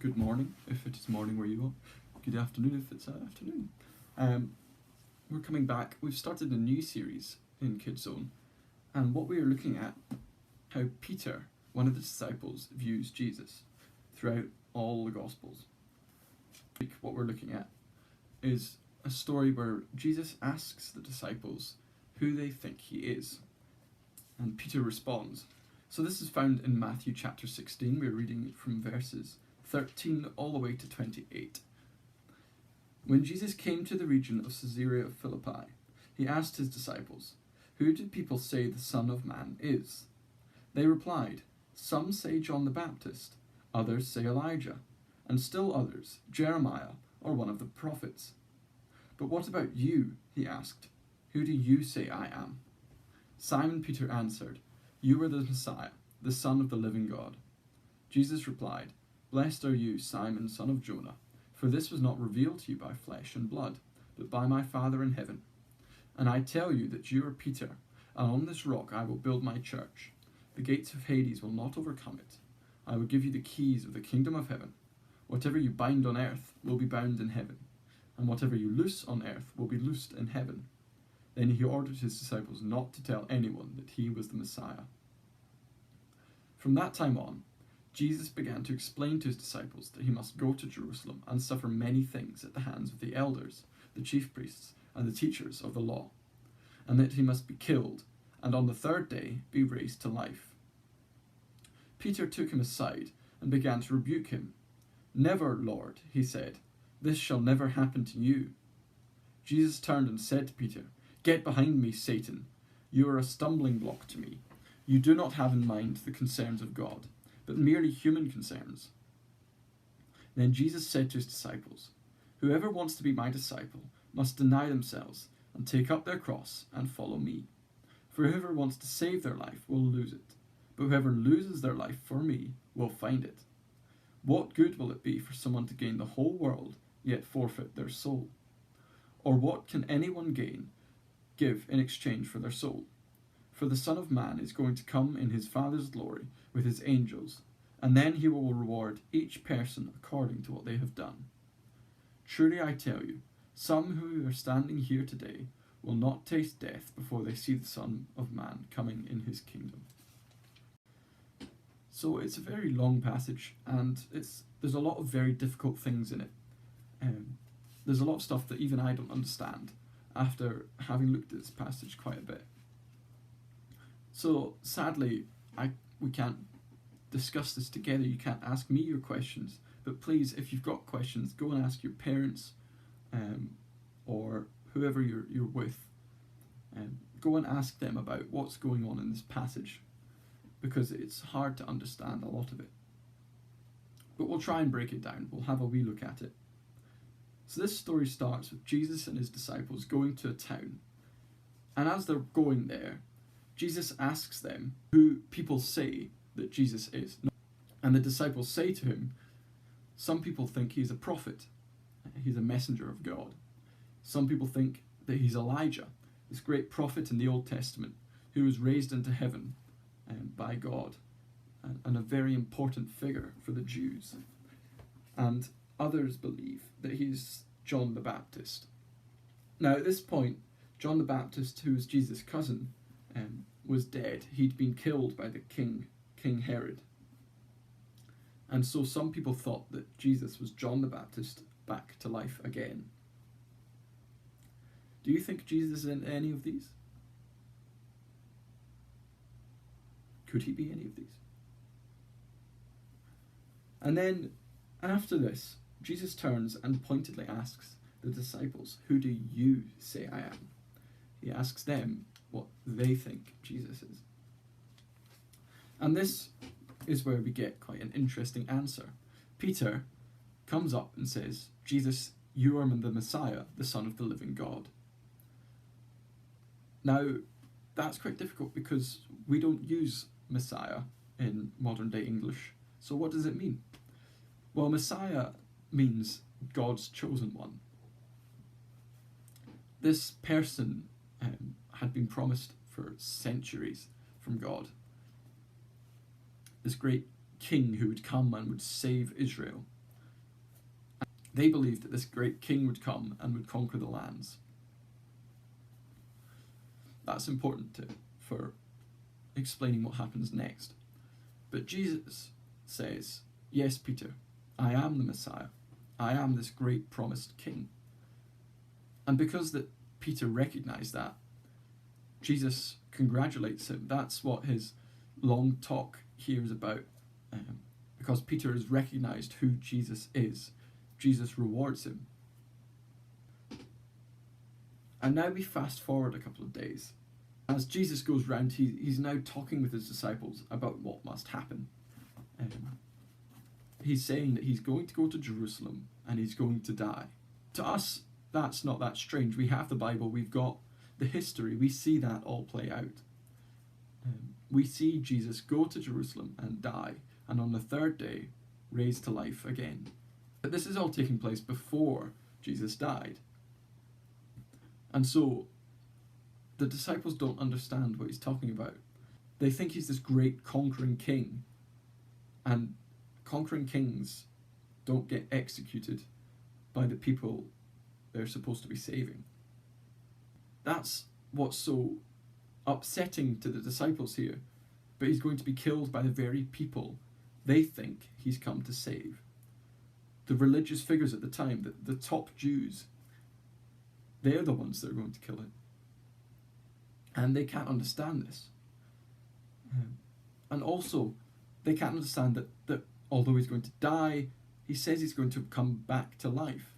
good morning if it is morning where you are, good afternoon if it's afternoon. We're coming back. We've started a new series in Kids Zone, and what we are looking at, how Peter, one of the disciples, views Jesus throughout all the Gospels. What we're looking at is a story where Jesus asks the disciples who they think he is, and Peter responds. So this is found in Matthew chapter 16. We're reading from verses 13 all the way to 28. When Jesus came to the region of Caesarea Philippi, he asked his disciples, "Who do people say the Son of Man is?" They replied, "Some say John the Baptist, others say Elijah, and still others, Jeremiah or one of the prophets." "But what about you?" he asked. "Who do you say I am?" Simon Peter answered, "You are the Messiah, the Son of the living God." Jesus replied, "Blessed are you, Simon, son of Jonah, for this was not revealed to you by flesh and blood, but by my Father in heaven. And I tell you that you are Peter, and on this rock I will build my church. The gates of Hades will not overcome it. I will give you the keys of the kingdom of heaven. Whatever you bind on earth will be bound in heaven, and whatever you loose on earth will be loosed in heaven." Then he ordered his disciples not to tell anyone that he was the Messiah. From that time on, Jesus began to explain to his disciples that he must go to Jerusalem and suffer many things at the hands of the elders, the chief priests, and the teachers of the law, and that he must be killed, and on the third day be raised to life. Peter took him aside and began to rebuke him. "Never, Lord," he said, "this shall never happen to you." Jesus turned and said to Peter, "Get behind me, Satan. You are a stumbling block to me. You do not have in mind the concerns of God, but merely human concerns." Then Jesus said to his disciples, "Whoever wants to be my disciple must deny themselves and take up their cross and follow me. For whoever wants to save their life will lose it, but whoever loses their life for me will find it. What good will it be for someone to gain the whole world yet forfeit their soul? Or what can anyone give in exchange for their soul? For the Son of Man is going to come in his Father's glory with his angels, and then he will reward each person according to what they have done. Truly I tell you, some who are standing here today will not taste death before they see the Son of Man coming in his kingdom." So it's a very long passage, and there's a lot of very difficult things in it. There's a lot of stuff that even I don't understand after having looked at this passage quite a bit. So sadly, we can't discuss this together. You can't ask me your questions, but please, if you've got questions, go and ask your parents or whoever you're with. Go and ask them about what's going on in this passage, because it's hard to understand a lot of it. But we'll try and break it down. We'll have a wee look at it. So this story starts with Jesus and his disciples going to a town. And as they're going there, Jesus asks them who people say that Jesus is. And the disciples say to him, some people think he's a prophet. He's a messenger of God. Some people think that he's Elijah, this great prophet in the Old Testament who was raised into heaven by God, and a very important figure for the Jews. And others believe that he's John the Baptist. Now at this point, John the Baptist, who was Jesus' cousin, was dead. He'd been killed by the King Herod. And so some people thought that Jesus was John the Baptist back to life again. Do you think Jesus is in any of these? Could he be any of these? And then, after this, Jesus turns and pointedly asks the disciples, "Who do you say I am?" He asks them what they think Jesus is. And this is where we get quite an interesting answer. Peter comes up and says, "Jesus, you are the Messiah, the Son of the living God." Now, that's quite difficult because we don't use Messiah in modern day English. So what does it mean? Well, Messiah means God's chosen one. This person had been promised for centuries from God. This great king who would come and would save Israel. They believed that this great king would come and would conquer the lands. That's important for explaining what happens next. But Jesus says, yes, Peter, I am the Messiah. I am this great promised king. And because that Peter recognized that, Jesus congratulates him. That's what his long talk here is about. Because Peter has recognized who Jesus is, Jesus rewards him. And now we fast forward a couple of days. As Jesus goes round, he's now talking with his disciples about what must happen. He's saying that he's going to go to Jerusalem and he's going to die. To us, that's not that strange. We have the Bible, we've got the history, we see that all play out. We see Jesus go to Jerusalem and die, and on the third day, raised to life again. But this is all taking place before Jesus died. And so, the disciples don't understand what he's talking about. They think he's this great conquering king, and conquering kings don't get executed by the people they're supposed to be saving. That's what's so upsetting to the disciples here. But he's going to be killed by the very people they think he's come to save. The religious figures at the time, the top Jews, they're the ones that are going to kill him. And they can't understand this. And also, they can't understand that although he's going to die, he says he's going to come back to life.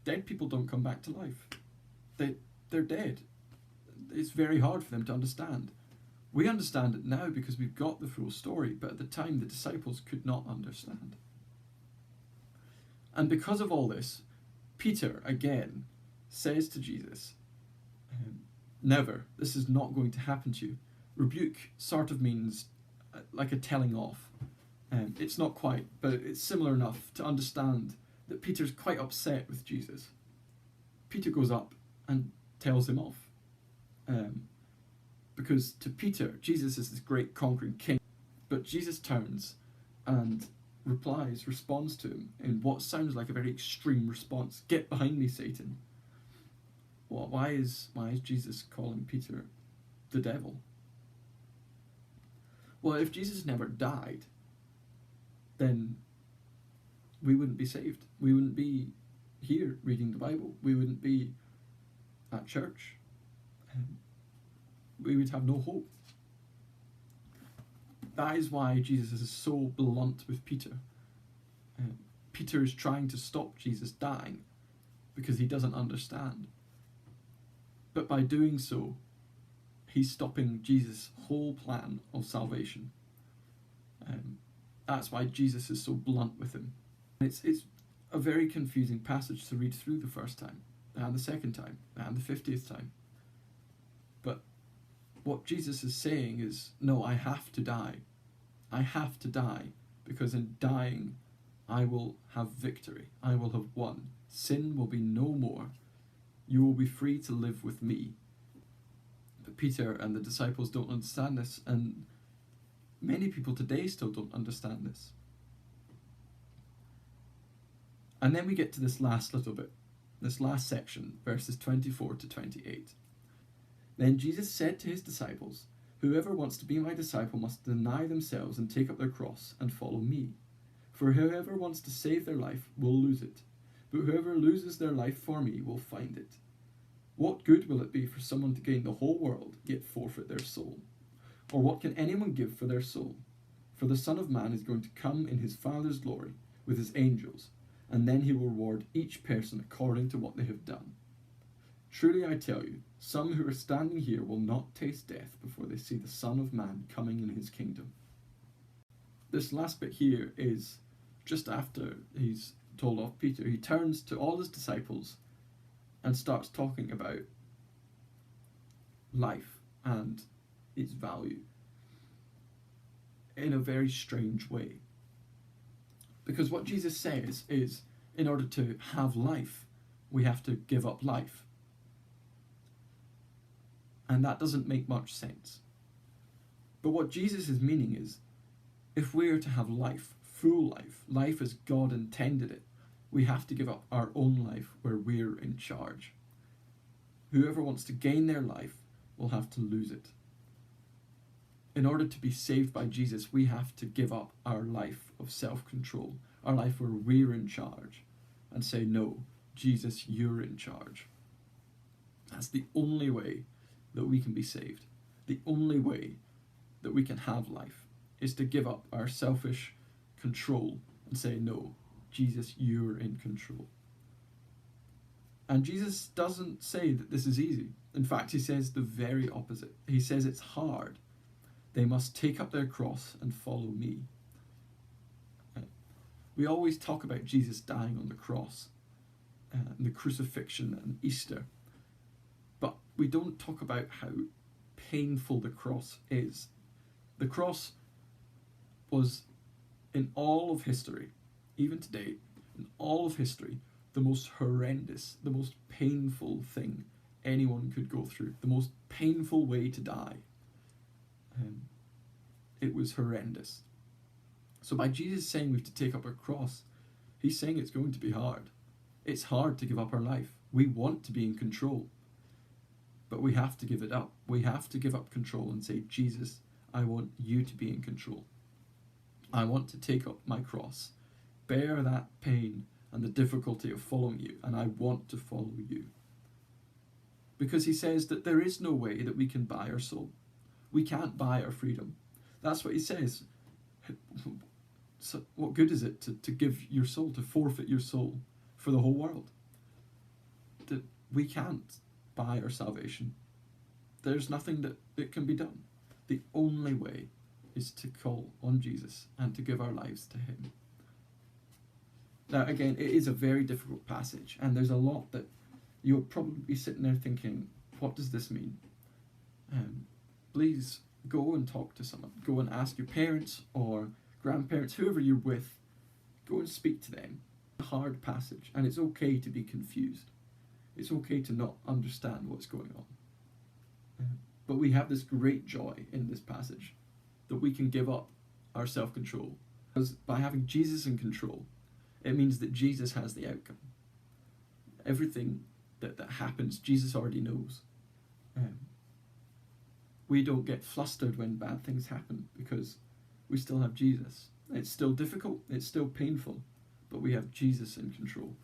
Dead people don't come back to life. They're dead. It's very hard for them to understand. We understand it now because we've got the full story, but at the time the disciples could not understand. And because of all this, Peter again says to Jesus, never, this is not going to happen to you. Rebuke sort of means like a telling off. It's not quite, but it's similar enough to understand that Peter's quite upset with Jesus. Peter goes up and tells him off. Because to Peter, Jesus is this great conquering king. But Jesus turns and responds to him in what sounds like a very extreme response. Get behind me, Satan. Well, why is Jesus calling Peter the devil? Well, if Jesus never died, then we wouldn't be saved. We wouldn't be here reading the Bible. We wouldn't be at church. We would have no hope. That is why Jesus is so blunt with Peter. Peter is trying to stop Jesus dying because he doesn't understand. But by doing so, he's stopping Jesus' whole plan of salvation. That's why Jesus is so blunt with him. It's a very confusing passage to read through the first time, and the second time, and the 50th time. But what Jesus is saying is, no, I have to die. I have to die, because in dying, I will have victory. I will have won. Sin will be no more. You will be free to live with me. But Peter and the disciples don't understand this, and many people today still don't understand this. And then we get to this last little bit, this last section, verses 24 to 28. Then Jesus said to his disciples, "Whoever wants to be my disciple must deny themselves and take up their cross and follow me. For whoever wants to save their life will lose it, but whoever loses their life for me will find it. What good will it be for someone to gain the whole world, yet forfeit their soul? Or what can anyone give for their soul? For the Son of Man is going to come in his Father's glory with his angels, and then he will reward each person according to what they have done. Truly I tell you, some who are standing here will not taste death before they see the Son of Man coming in his kingdom." This last bit here is just after he's told off Peter. He turns to all his disciples and starts talking about life and its value in a very strange way. Because what Jesus says is, in order to have life, we have to give up life. And that doesn't make much sense. But what Jesus is meaning is, if we are to have life full life, life as God intended it, we have to give up our own life where we're in charge. Whoever wants to gain their life will have to lose it. In order to be saved by Jesus, we have to give up our life of self-control, our life where we're in charge, and say, no, Jesus, you're in charge. That's the only way that we can be saved. The only way that we can have life is to give up our selfish control and say, no, Jesus, you're in control. And Jesus doesn't say that this is easy. In fact, he says the very opposite. He says it's hard. They must take up their cross and follow me. We always talk about Jesus dying on the cross, and the crucifixion and Easter, but we don't talk about how painful the cross is. The cross was, in all of history, even today, in all of history, the most horrendous, the most painful thing anyone could go through, the most painful way to die. It was horrendous. So by Jesus saying we have to take up our cross, he's saying it's going to be hard. It's hard to give up our life. We want to be in control, but we have to give it up. We have to give up control and say, Jesus, I want you to be in control. I want to take up my cross, bear that pain and the difficulty of following you, and I want to follow you. Because he says that there is no way that we can buy our soul. We can't buy our freedom. That's what he says. So what good is it to give your soul, to forfeit your soul for the whole world? That we can't buy our salvation. There's nothing that can be done. The only way is to call on Jesus and to give our lives to him. Now, again, it is a very difficult passage, and there's a lot that you'll probably be sitting there thinking, what does this mean? Please go and talk to someone. Go and ask your parents or grandparents, whoever you're with. Go and speak to them. It's a hard passage, and it's okay to be confused. It's okay to not understand what's going on. But we have this great joy in this passage that we can give up our self-control. Because by having Jesus in control, it means that Jesus has the outcome. Everything that happens, Jesus already knows. We don't get flustered when bad things happen because we still have Jesus. It's still difficult, it's still painful, but we have Jesus in control.